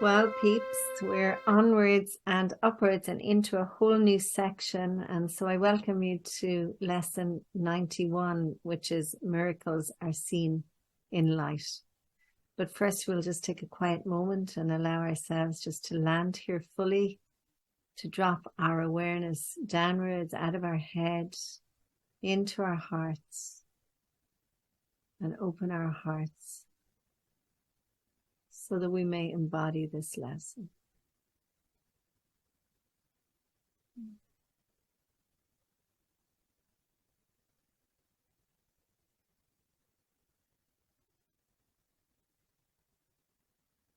Well, peeps, we're onwards and upwards and into a whole new section. And so I welcome you to lesson 91, which is miracles are seen in light. But first, we'll just take a quiet moment and allow ourselves just to land here fully, to drop our awareness downwards out of our head into our hearts and open our hearts, so that we may embody this lesson.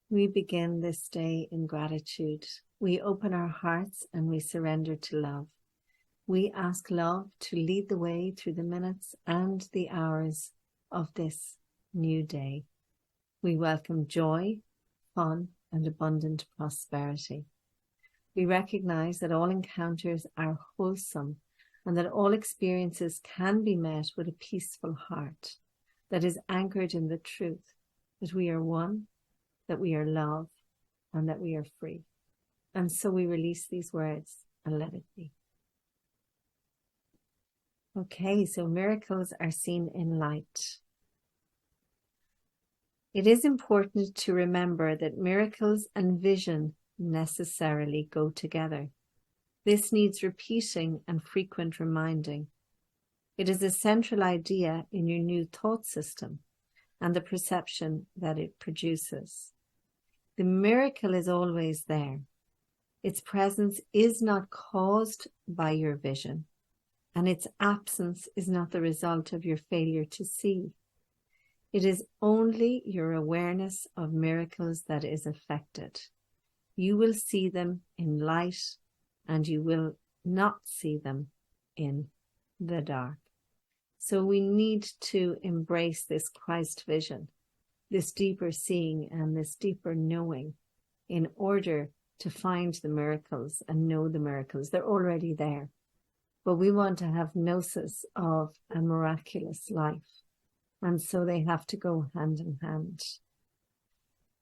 We begin this day in gratitude. We open our hearts and we surrender to love. We ask love to lead the way through the minutes and the hours of this new day. We welcome joy, fun, and abundant prosperity. We recognize that all encounters are wholesome and that all experiences can be met with a peaceful heart that is anchored in the truth that we are one, that we are love, and that we are free. And so we release these words and let it be. Okay, so miracles are seen in light. It is important to remember that miracles and vision necessarily go together. This needs repeating and frequent reminding. It is a central idea in your new thought system and the perception that it produces. The miracle is always there. Its presence is not caused by your vision, and its absence is not the result of your failure to see. It is only your awareness of miracles that is affected. You will see them in light, and you will not see them in the dark. So we need to embrace this Christ vision, this deeper seeing and this deeper knowing, in order to find the miracles and know the miracles. They're already there. But we want to have gnosis of a miraculous life. And so they have to go hand in hand.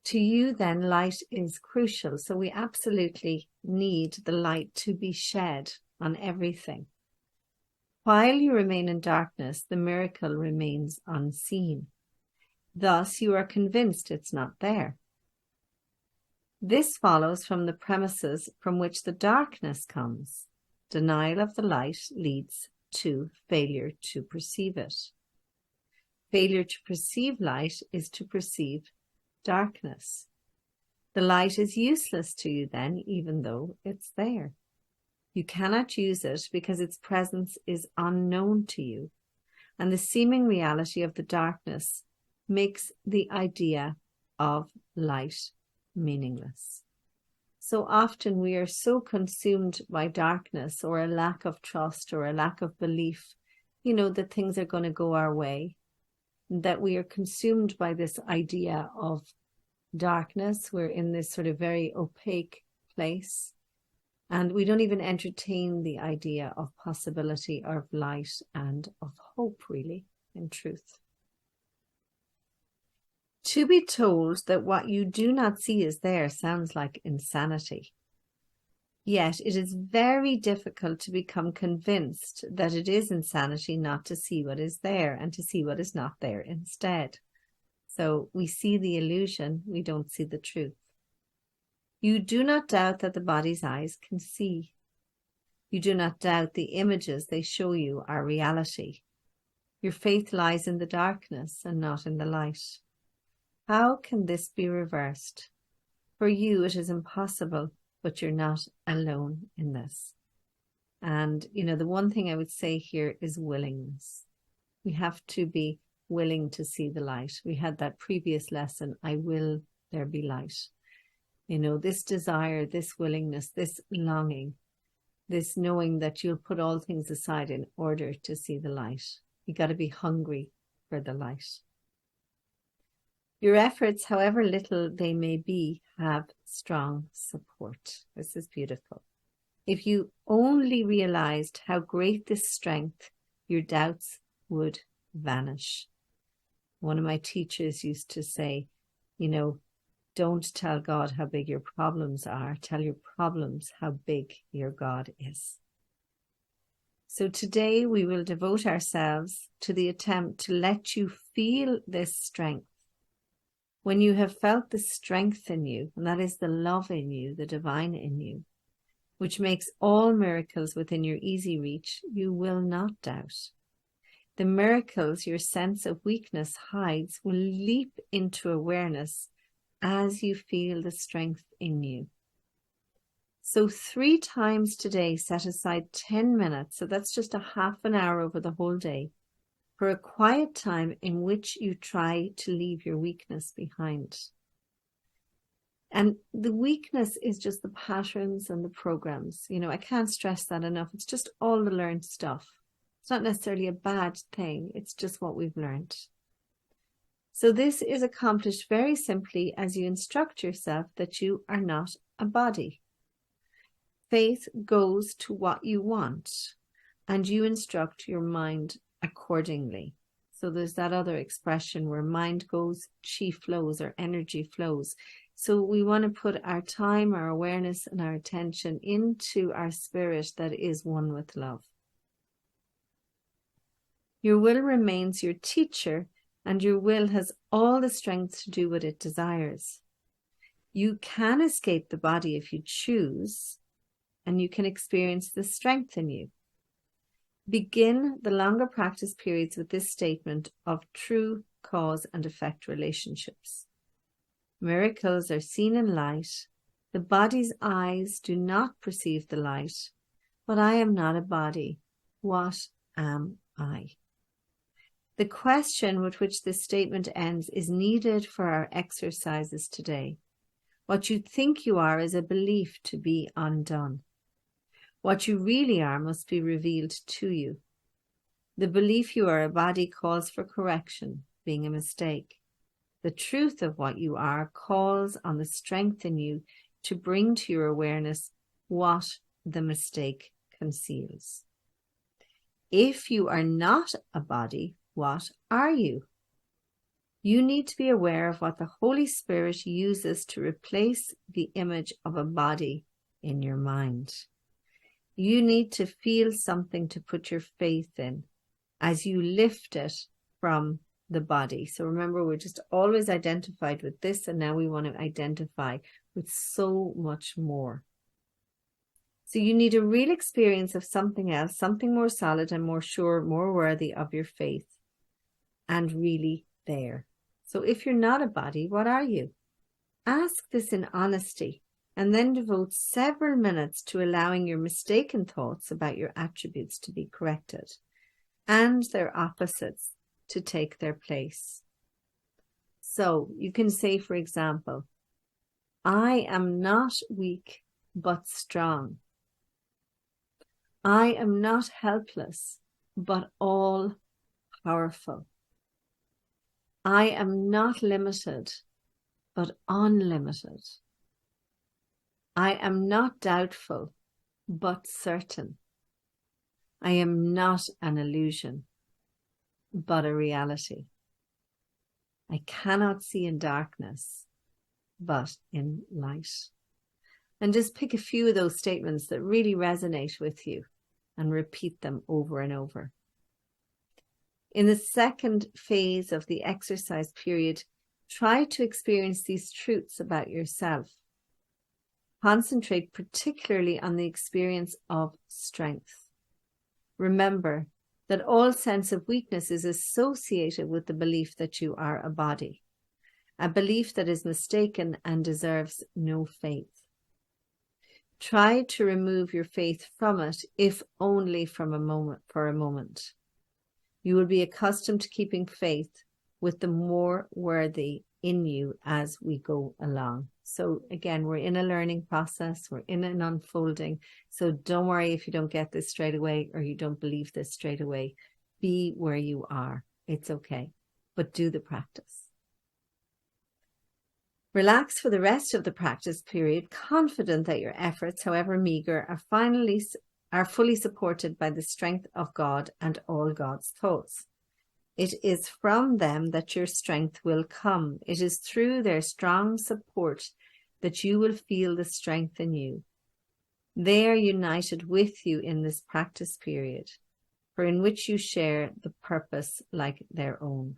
To you then, light is crucial. So we absolutely need the light to be shed on everything. While you remain in darkness, the miracle remains unseen. Thus, you are convinced it's not there. This follows from the premises from which the darkness comes. Denial of the light leads to failure to perceive it. Failure to perceive light is to perceive darkness. The light is useless to you then, even though it's there. You cannot use it because its presence is unknown to you, and the seeming reality of the darkness makes the idea of light meaningless. So often we are so consumed by darkness or a lack of trust or a lack of belief, that things are going to go our way, that we are consumed by this idea of darkness. We're in this sort of very opaque place, and we don't even entertain the idea of possibility or of light and of hope, really, in truth. To be told that what you do not see is there sounds like insanity. Yet it is very difficult to become convinced that it is insanity not to see what is there and to see what is not there instead. So we see the illusion, we don't see the truth. You do not doubt that the body's eyes can see. You do not doubt the images they show you are reality. Your faith lies in the darkness and not in the light. How can this be reversed? For you, it is impossible, but you're not alone in this. And, the one thing I would say here is willingness. We have to be willing to see the light. We had that previous lesson, I will there be light. This desire, this willingness, this longing, this knowing that you'll put all things aside in order to see the light. You got to be hungry for the light. Your efforts, however little they may be, have strong support. This is beautiful. If you only realized how great this strength, your doubts would vanish. One of my teachers used to say, Don't tell God how big your problems are. Tell your problems how big your God is. So today we will devote ourselves to the attempt to let you feel this strength. When you have felt the strength in you, and that is the love in you, the divine in you, which makes all miracles within your easy reach, you will not doubt. The miracles your sense of weakness hides will leap into awareness as you feel the strength in you. So 3 times today, set aside 10 minutes, so that's just a half an hour over the whole day, for a quiet time in which you try to leave your weakness behind. And the weakness is just the patterns and the programs. I can't stress that enough. It's just all the learned stuff. It's not necessarily a bad thing. It's just what we've learned. So this is accomplished very simply as you instruct yourself that you are not a body. Faith goes to what you want, and you instruct your mind accordingly. So there's that other expression where mind goes, chi flows, or energy flows. So we want to put our time, our awareness, and our attention into our spirit that is one with love. Your will remains your teacher, and your will has all the strength to do what it desires. You can escape the body if you choose, and you can experience the strength in you. Begin the longer practice periods with this statement of true cause and effect relationships. Miracles are seen in light. The body's eyes do not perceive the light. But I am not a body. What am I? The question with which this statement ends is needed for our exercises today. What you think you are is a belief to be undone. What you really are must be revealed to you. The belief you are a body calls for correction, being a mistake. The truth of what you are calls on the strength in you to bring to your awareness what the mistake conceals. If you are not a body, what are you? You need to be aware of what the Holy Spirit uses to replace the image of a body in your mind. You need to feel something to put your faith in as you lift it from the body. So remember, we're just always identified with this, and now we want to identify with so much more. So you need a real experience of something else, something more solid and more sure, more worthy of your faith, and really there. So if you're not a body, what are you? Ask this in honesty, and then devote several minutes to allowing your mistaken thoughts about your attributes to be corrected and their opposites to take their place. So you can say, for example, I am not weak, but strong. I am not helpless, but all powerful. I am not limited, but unlimited. I am not doubtful, but certain. I am not an illusion, but a reality. I cannot see in darkness, but in light. And just pick a few of those statements that really resonate with you and repeat them over and over. In the second phase of the exercise period, try to experience these truths about yourself. Concentrate particularly on the experience of strength. Remember that all sense of weakness is associated with the belief that you are a body, a belief that is mistaken and deserves no faith. Try to remove your faith from it, if only for a moment. You will be accustomed to keeping faith with the more worthy in you as we go along. So again, we're in a learning process, we're in an unfolding. So don't worry if you don't get this straight away or you don't believe this straight away. Be where you are. It's okay, but do the practice. Relax for the rest of the practice period, confident that your efforts, however meager, are fully supported by the strength of God and all God's thoughts. It is from them that your strength will come. It is through their strong support that you will feel the strength in you. They are united with you in this practice period, for in which you share the purpose like their own.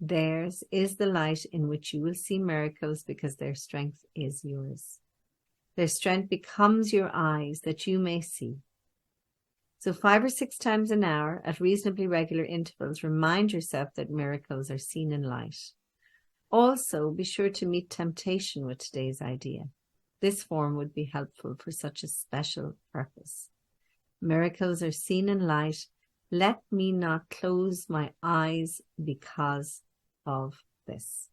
Theirs is the light in which you will see miracles, because their strength is yours. Their strength becomes your eyes that you may see. So 5 or 6 times an hour at reasonably regular intervals, remind yourself that miracles are seen in light. Also, be sure to meet temptation with today's idea. This form would be helpful for such a special purpose. Miracles are seen in light. Let me not close my eyes because of this.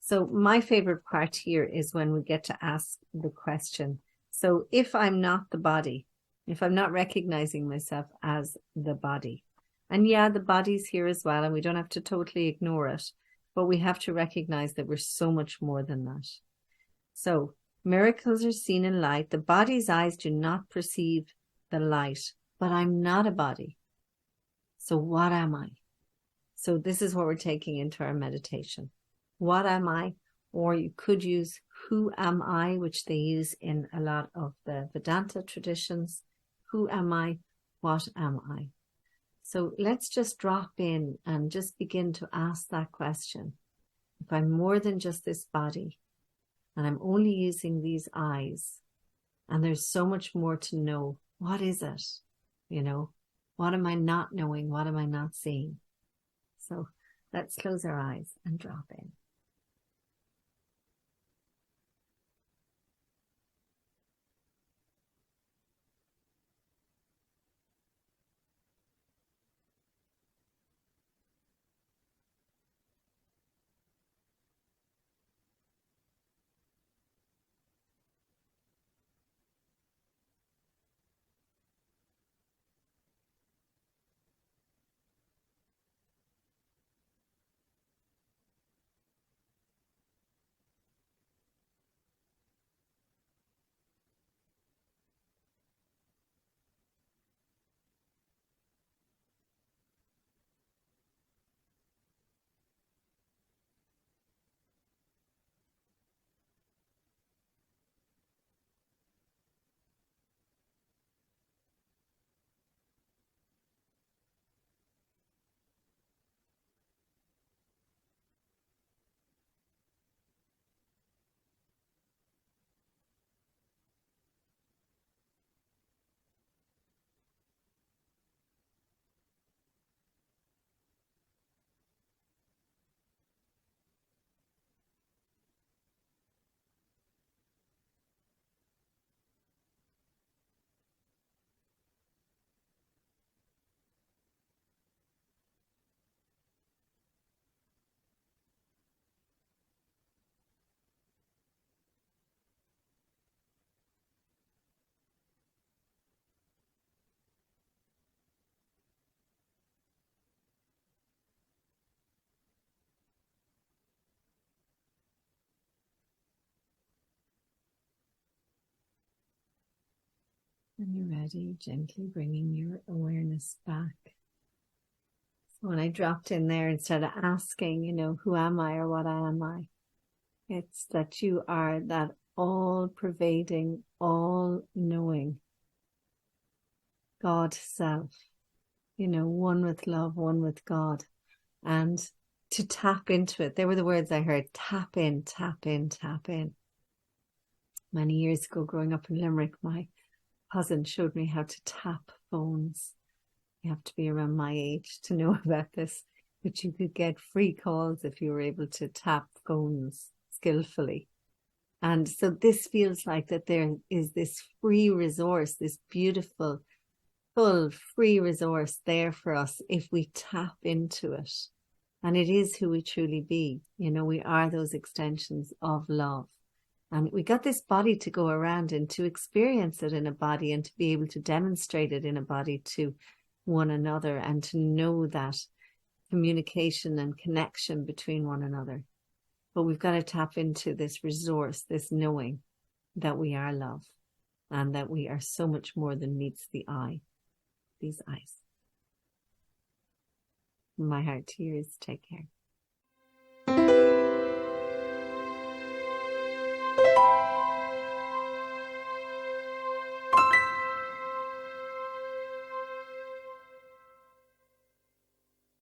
So my favorite part here is when we get to ask the question. So if I'm not the body, if I'm not recognizing myself as the body, and yeah, the body's here as well, and we don't have to totally ignore it, but we have to recognize that we're so much more than that. So miracles are seen in light. The body's eyes do not perceive the light, but I'm not a body. So what am I? So this is what we're taking into our meditation. What am I? Or you could use who am I, which they use in a lot of the Vedanta traditions. Who am I? What am I? So let's just drop in and just begin to ask that question. If I'm more than just this body, and I'm only using these eyes, and there's so much more to know, what is it? What am I not knowing? What am I not seeing? So let's close our eyes and drop in. When you're ready, gently bringing your awareness back. So when I dropped in there, instead of asking, who am I or what am I? It's that you are that all-pervading, all-knowing God self, one with love, one with God. And to tap into it, they were the words I heard, tap in, tap in, tap in. Many years ago, growing up in Limerick, my cousin showed me how to tap phones. You have to be around my age to know about this, but you could get free calls if you were able to tap phones skillfully. And so this feels like that there is this free resource, this beautiful, full, free resource there for us if we tap into it. And it is who we truly be. We are those extensions of love. And we got this body to go around and to experience it in a body and to be able to demonstrate it in a body to one another and to know that communication and connection between one another. But we've got to tap into this resource, this knowing that we are love and that we are so much more than meets the eye, these eyes. My heart to yours. Take care.